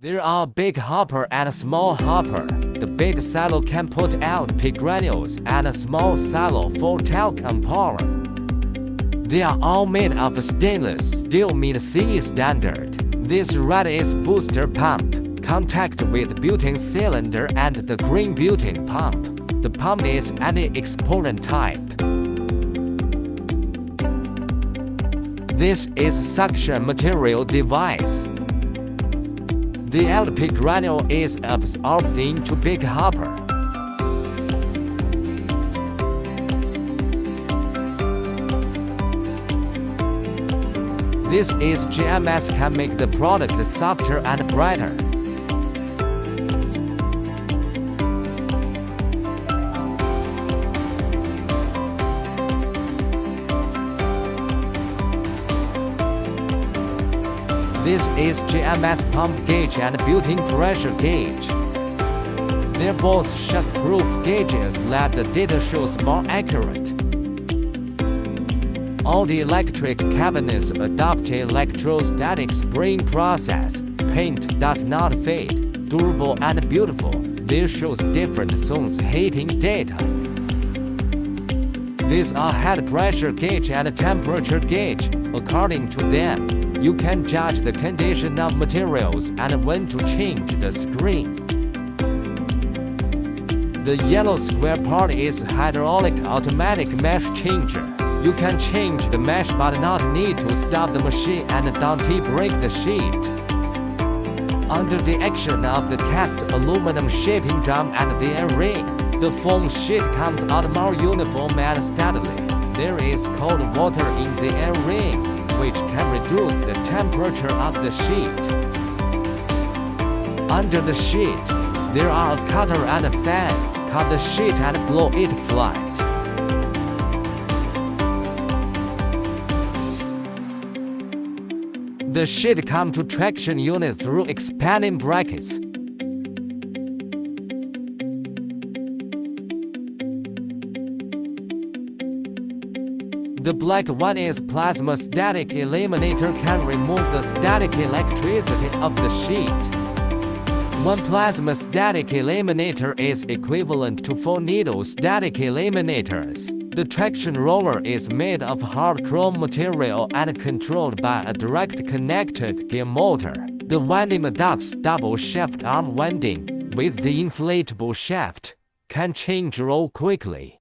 There are big hopper and a small hopper. The big silo can put LP granules and a small silo for talcum powder. They are all made of stainless steel meet CE standard. This red is booster pump, contact with built-in cylinder, and the green built-in pump. The pump is anti-exploding type. This is suction material device. The LP granule is absorbed into big hopper. This is GMS can make the product softer and brighter. This is GMS pump gauge and built-in pressure gauge. They're both shock-proof gauges that the data shows more accurate. All the electric cabinets adopt electrostatic spring process. Paint does not fade, durable and beautiful. This shows different zones heating data. These are head pressure gauge and temperature gauge. According to them, you can judge the condition of materials and when to change the screen. The yellow square part is hydraulic automatic mesh changer. You can change the mesh but not need to stop the machine and don't break the sheet. Under the action of the cast aluminum shaping drum and the air ring, the foam sheet comes out more uniform and steadily. There is cold water in the air ring, which can reduce the temperature of the sheet. Under the sheet, there are a cutter and a fan. Cut the sheet and blow it flat. The sheet comes to traction unit through expanding brackets. The black one is plasma static eliminator, can remove the static electricity of the sheet. One plasma static eliminator is equivalent to 4 needle static eliminators. The traction roller is made of hard chrome material and controlled by a direct connected gear motor. The winding adopts double shaft arm winding with the inflatable shaft, can change roll quickly.